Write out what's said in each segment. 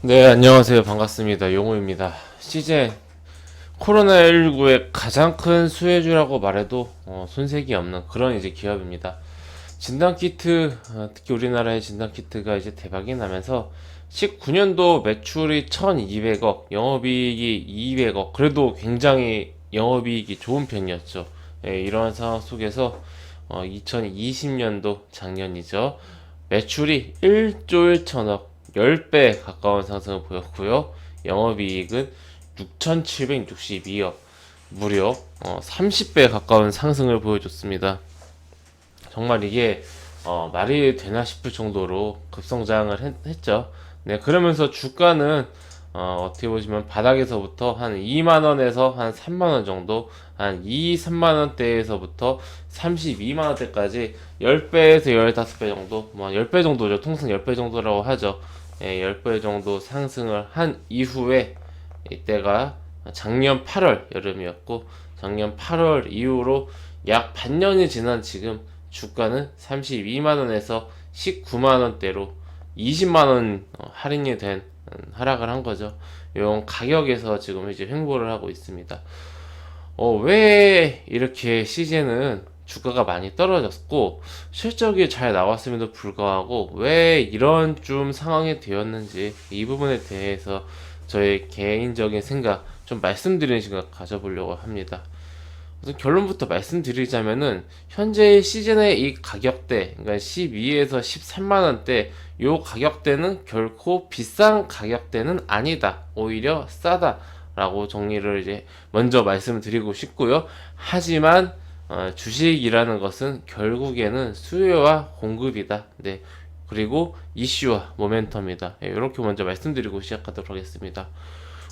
네, 안녕하세요. 반갑습니다. 용호입니다. CJ 코로나19의 가장 큰 수혜주라고 말해도 손색이 없는 그런 이제 기업입니다. 진단키트, 특히 우리나라의 진단키트가 이제 대박이 나면서 19년도 매출이 1200억, 영업이익이 200억, 그래도 굉장히 영업이익이 좋은 편이었죠. 예, 이러한 상황 속에서 2020년도 작년이죠. 매출이 1조 1천억, 10배 가까운 상승을 보였고요. 영업이익은 6,762억, 무려 30배 가까운 상승을 보여줬습니다. 정말 이게 말이 되나 싶을 정도로 급성장을 했죠. 네, 그러면서 주가는 어떻게 보시면 바닥에서부터 한 2만원에서 한 3만원 정도, 한 2, 3만원대에서부터 32만원대까지 10배에서 15배 정도, 뭐 10배 정도죠. 통상 10배 정도라고 하죠. 예, 10배 정도 상승을 한 이후에 이때가 작년 8월 여름이었고, 작년 8월 이후로 약 반년이 지난 지금 주가는 32만원에서 19만원대로 20만원 할인이 된 하락을 한 거죠. 이런 가격에서 지금 이제 횡보를 하고 있습니다. 왜 이렇게 CJ는 주가가 많이 떨어졌고 실적이 잘 나왔음에도 불구하고 왜 이런 좀 상황이 되었는지, 이 부분에 대해서 저의 개인적인 생각 좀 말씀드리는 시간 가져보려고 합니다. 우선 결론부터 말씀드리자면은 현재 시즌의 이 가격대, 그러니까 12에서 13만원대, 요 가격대는 결코 비싼 가격대는 아니다, 오히려 싸다 라고 정리를 이제 먼저 말씀드리고 싶고요. 하지만 주식이라는 것은 결국에는 수요와 공급이다. 네. 그리고 이슈와 모멘텀이다. 네, 이렇게 먼저 말씀드리고 시작하도록 하겠습니다.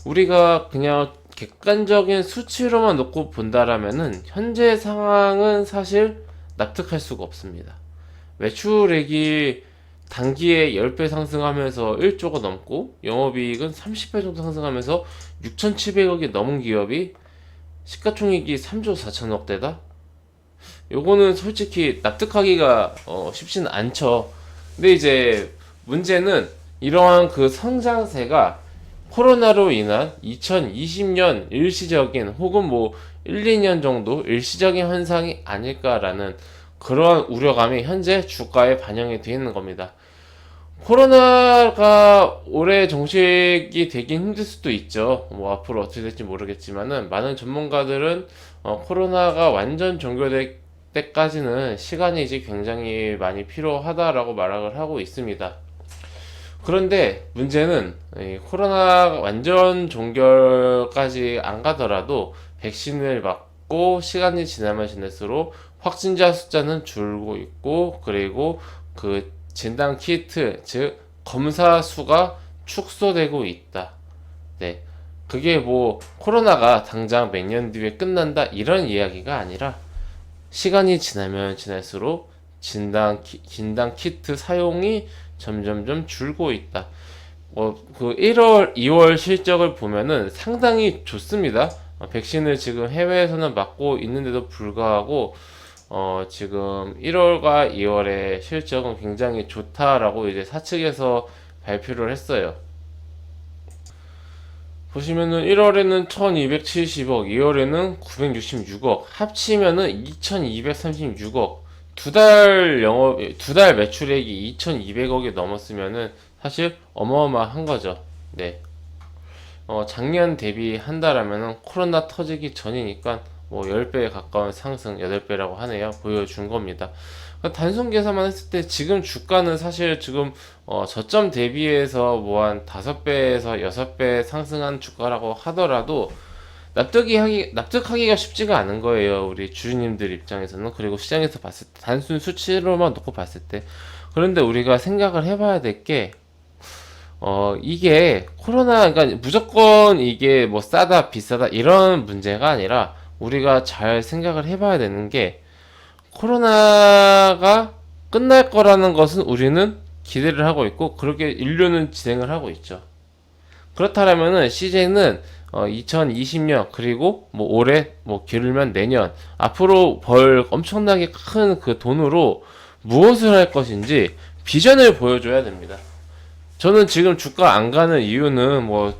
우리가 그냥 객관적인 수치로만 놓고 본다라면은 현재 상황은 사실 납득할 수가 없습니다. 매출액이 단기에 10배 상승하면서 1조가 넘고 영업이익은 30배 정도 상승하면서 6,700억이 넘은 기업이 시가총액이 3조 4천억대다? 요거는 솔직히 납득하기가 쉽지는 않죠. 근데 이제 문제는 이러한 그 성장세가 코로나로 인한 2020년 일시적인 혹은 뭐 1, 2년 정도 일시적인 현상이 아닐까라는 그러한 우려감이 현재 주가에 반영이 되어 있는 겁니다. 코로나가 올해 종식이 되긴 힘들 수도 있죠. 뭐 앞으로 어떻게 될지 모르겠지만은 많은 전문가들은 코로나가 완전 종결될 때까지는 시간이 이제 굉장히 많이 필요하다라고 말을 하고 있습니다. 그런데 문제는 코로나 완전 종결까지 안 가더라도 백신을 맞고 시간이 지나면 지날수록 확진자 숫자는 줄고 있고, 그리고 그 진단 키트, 즉 검사 수가 축소되고 있다. 네. 그게 뭐 코로나가 당장 몇 년 뒤에 끝난다 이런 이야기가 아니라 시간이 지나면 지날수록 진단 키트 사용이 점점점 줄고 있다. 그 1월, 2월 실적을 보면은 상당히 좋습니다. 백신을 지금 해외에서는 맞고 있는데도 불구하고 지금 1월과 2월의 실적은 굉장히 좋다라고 이제 사측에서 발표를 했어요. 보시면은 1월에는 1270억, 2월에는 966억, 합치면은 2236억, 두 달 매출액이 2200억이 넘었으면은 사실 어마어마한 거죠. 네. 작년 대비한다라면은 코로나 터지기 전이니까 뭐 10배에 가까운 상승, 8배라고 하네요. 보여준 겁니다. 그러니까 단순 계산만 했을 때 지금 주가는 사실 지금 저점 대비해서 뭐 한 5배에서 6배 상승한 주가라고 하더라도 납득하기가 쉽지가 않은 거예요. 우리 주주님들 입장에서는. 그리고 시장에서 봤을 때, 단순 수치로만 놓고 봤을 때. 그런데 우리가 생각을 해봐야 될 게, 이게 그러니까 무조건 이게 뭐 싸다, 비싸다, 이런 문제가 아니라 우리가 잘 생각을 해봐야 되는 게, 코로나가 끝날 거라는 것은 우리는 기대를 하고 있고, 그렇게 인류는 진행을 하고 있죠. 그렇다면은 CJ는 2020년 그리고 뭐 올해 뭐 길면 내년 앞으로 벌 엄청나게 큰 그 돈으로 무엇을 할 것인지 비전을 보여줘야 됩니다. 저는 지금 주가 안 가는 이유는 뭐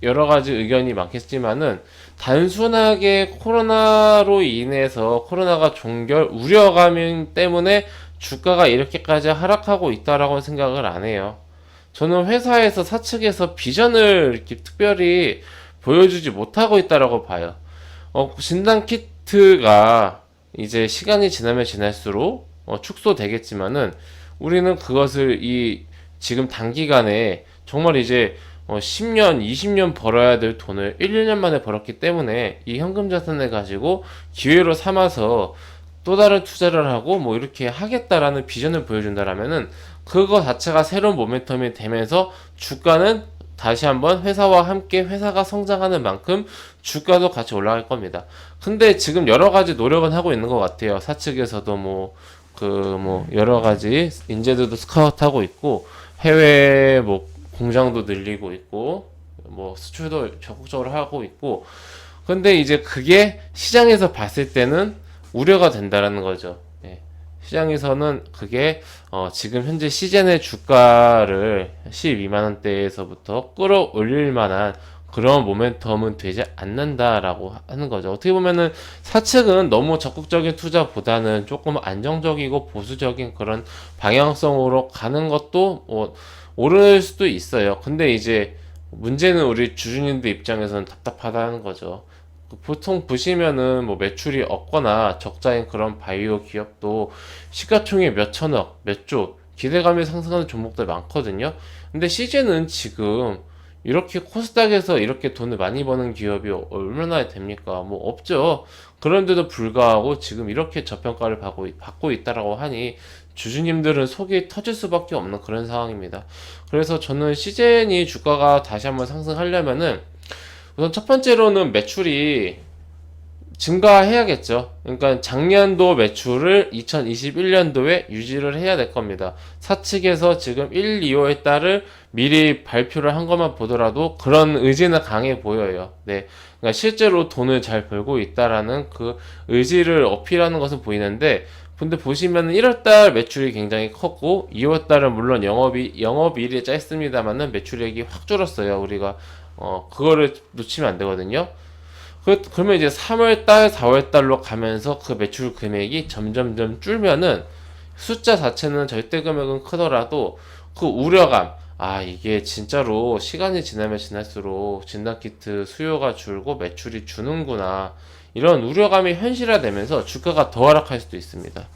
여러 가지 의견이 많겠지만은 단순하게 코로나로 인해서 코로나가 종결 우려감 때문에 주가가 이렇게까지 하락하고 있다라고 생각을 안 해요. 저는 회사에서 사측에서 비전을 이렇게 특별히 보여주지 못하고 있다라고 봐요. 진단 키트가 이제 시간이 지나면 지날수록 축소되겠지만은 우리는 그것을 지금 단기간에 정말 이제 10년, 20년 벌어야 될 돈을 1, 2년 만에 벌었기 때문에 이 현금 자산을 가지고 기회로 삼아서 또 다른 투자를 하고 뭐 이렇게 하겠다라는 비전을 보여준다라면은 그거 자체가 새로운 모멘텀이 되면서 주가는 다시 한번 회사와 함께 회사가 성장하는 만큼 주가도 같이 올라갈 겁니다. 근데 지금 여러 가지 노력은 하고 있는 것 같아요. 사측에서도 여러 가지 인재들도 스카우트하고 있고 해외 뭐 공장도 늘리고 있고 뭐 수출도 적극적으로 하고 있고 근데 이제 그게 시장에서 봤을 때는 우려가 된다라는 거죠. 예. 시장에서는 그게 지금 현재 시젠의 주가를 12만 원대에서부터 끌어올릴 만한 그런 모멘텀은 되지 않는다라고 하는 거죠. 어떻게 보면은 사측은 너무 적극적인 투자보다는 조금 안정적이고 보수적인 그런 방향성으로 가는 것도 오를 수도 있어요. 근데 이제 문제는 우리 주주님들 입장에서는 답답하다는 거죠. 보통 보시면은 뭐 매출이 없거나 적자인 그런 바이오 기업도 시가총액 몇 천억, 몇 조, 기대감이 상승하는 종목들 많거든요. 근데 CJ는 지금 이렇게 코스닥에서 이렇게 돈을 많이 버는 기업이 얼마나 됩니까? 뭐 없죠. 그런데도 불구하고 지금 이렇게 저평가를 받고 있다라고 하니 주주님들은 속이 터질 수밖에 없는 그런 상황입니다. 그래서 저는 시젠이 주가가 다시 한번 상승하려면은 우선 첫 번째로는 매출이 증가해야겠죠. 그러니까 작년도 매출을 2021년도에 유지를 해야 될 겁니다. 사측에서 지금 1, 2월 달을 미리 발표를 한 것만 보더라도 그런 의지는 강해 보여요. 네. 그러니까 실제로 돈을 잘 벌고 있다라는 그 의지를 어필하는 것은 보이는데, 근데 보시면 1월 달 매출이 굉장히 컸고 2월 달은 물론 영업일이 짧습니다만은 매출액이 확 줄었어요. 우리가 그거를 놓치면 안 되거든요. 그러면 이제 3월달, 4월달로 가면서 그 매출 금액이 점점점 줄면은 숫자 자체는 절대 금액은 크더라도 그 우려감, 이게 진짜로 시간이 지나면 지날수록 진단키트 수요가 줄고 매출이 주는구나. 이런 우려감이 현실화되면서 주가가 더 하락할 수도 있습니다.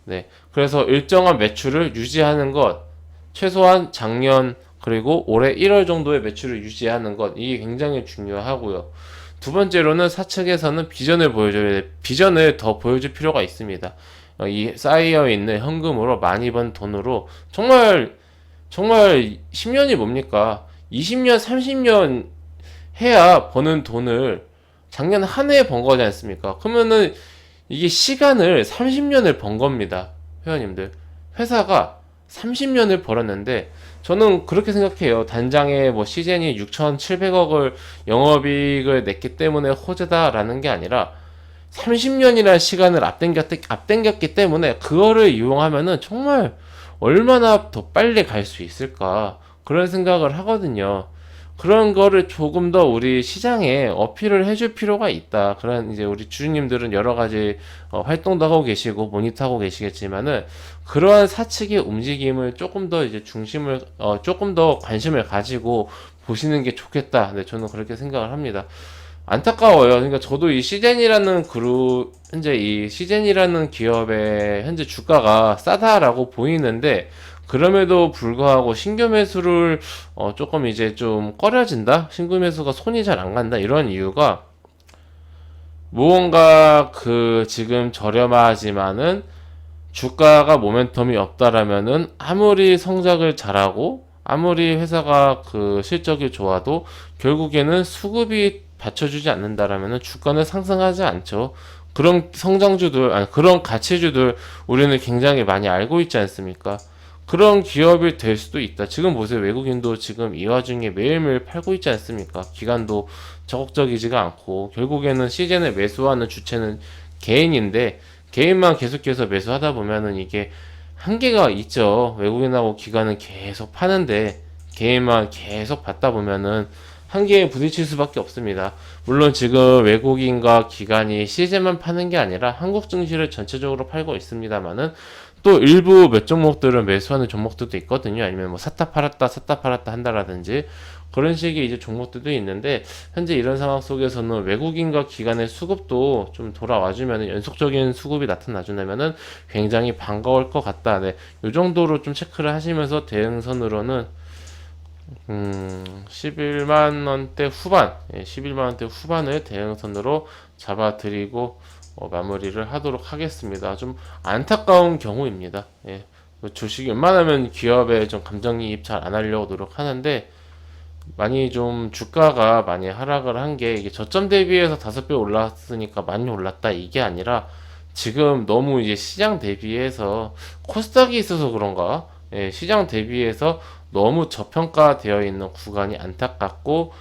네. 그래서 일정한 매출을 유지하는 것, 최소한 작년 그리고 올해 1월 정도의 매출을 유지하는 것, 이게 굉장히 중요하고요. 두 번째로는 사측에서는 비전을 더 보여줄 필요가 있습니다. 이 쌓여 있는 현금으로 많이 번 돈으로 정말 10년이 뭡니까? 20년, 30년 해야 버는 돈을 작년 한 해에 번 거지 않습니까? 그러면은 이게 시간을 30년을 번 겁니다. 회원님들. 회사가 30년을 벌었는데 저는 그렇게 생각해요. 단장에 뭐 시젠이 6,700억을 영업이익을 냈기 때문에 호재다라는 게 아니라 30년이라는 시간을 앞당겼기 때문에 그거를 이용하면은 정말 얼마나 더 빨리 갈 수 있을까 그런 생각을 하거든요. 그런 거를 조금 더 우리 시장에 어필을 해줄 필요가 있다. 그런 이제 우리 주주님들은 여러 가지 활동도 하고 계시고 모니터하고 계시겠지만은 그러한 사측의 움직임을 조금 더 이제 조금 더 관심을 가지고 보시는 게 좋겠다. 네, 저는 그렇게 생각을 합니다. 안타까워요. 그러니까 저도 이 시젠이라는 현재 이 시젠이라는 기업의 현재 주가가 싸다라고 보이는데 그럼에도 불구하고 신규 매수를 조금 이제 좀 꺼려진다? 신규 매수가 손이 잘 안 간다? 이런 이유가 무언가 지금 저렴하지만은 주가가 모멘텀이 없다라면은 아무리 성장을 잘하고 아무리 회사가 실적이 좋아도 결국에는 수급이 받쳐주지 않는다라면은 주가는 상승하지 않죠. 그런 그런 가치주들 우리는 굉장히 많이 알고 있지 않습니까? 그런 기업이 될 수도 있다. 지금 보세요. 외국인도 지금 이 와중에 매일매일 팔고 있지 않습니까? 기간도 적극적이지가 않고 결국에는 시즌에 매수하는 주체는 개인인데 개인만 계속해서 매수하다 보면은 이게 한계가 있죠. 외국인하고 기관은 계속 파는데 개인만 계속 받다 보면은 한계에 부딪힐 수밖에 없습니다. 물론 지금 외국인과 기관이 시제만 파는 게 아니라 한국 증시를 전체적으로 팔고 있습니다만은 또 일부 몇 종목들은 매수하는 종목들도 있거든요. 아니면 뭐 샀다 팔았다 한다라든지 그런 식의 이제 종목들도 있는데, 현재 이런 상황 속에서는 외국인과 기관의 수급도 좀 돌아와주면, 연속적인 수급이 나타나주면은 굉장히 반가울 것 같다. 네, 이 정도로 좀 체크를 하시면서 대응선으로는 11만 원대 후반, 11만 원대 후반을 대응선으로 잡아드리고 마무리를 하도록 하겠습니다. 좀 안타까운 경우입니다. 예. 주식이 웬만하면 기업에 좀 감정이입 잘 안 하려고 노력하는데, 많이 좀 주가가 많이 하락을 한 게, 이게 저점 대비해서 5배 올랐으니까 많이 올랐다 이게 아니라, 지금 너무 이제 시장 대비해서 코스닥이 있어서 그런가? 예, 시장 대비해서 너무 저평가되어 있는 구간이 안타깝고,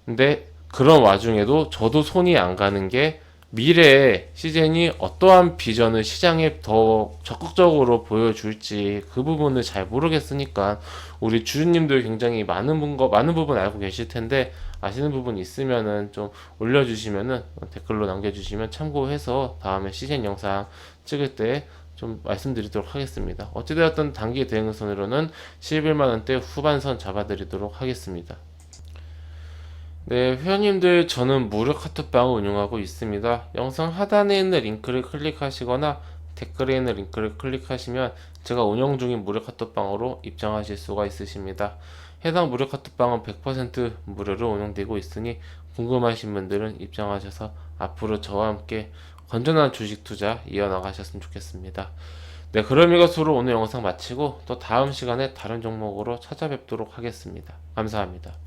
근데 그런 와중에도 저도 손이 안 가는 게, 미래에 시젠이 어떠한 비전을 시장에 더 적극적으로 보여줄지 그 부분을 잘 모르겠으니까, 우리 주주님들 굉장히 많은 부분 알고 계실 텐데, 아시는 부분 있으면은 좀 올려주시면은, 댓글로 남겨주시면 참고해서 다음에 시젠 영상 찍을 때 좀 말씀드리도록 하겠습니다. 어찌되었든 단기 대응선으로는 11만원대 후반선 잡아드리도록 하겠습니다. 네, 회원님들, 저는 무료 카톡방을 운영하고 있습니다. 영상 하단에 있는 링크를 클릭하시거나 댓글에 있는 링크를 클릭하시면 제가 운영 중인 무료 카톡방으로 입장하실 수가 있으십니다. 해당 무료 카톡방은 100% 무료로 운영되고 있으니 궁금하신 분들은 입장하셔서 앞으로 저와 함께 건전한 주식 투자 이어나가셨으면 좋겠습니다. 네, 그럼 이것으로 오늘 영상 마치고 또 다음 시간에 다른 종목으로 찾아뵙도록 하겠습니다. 감사합니다.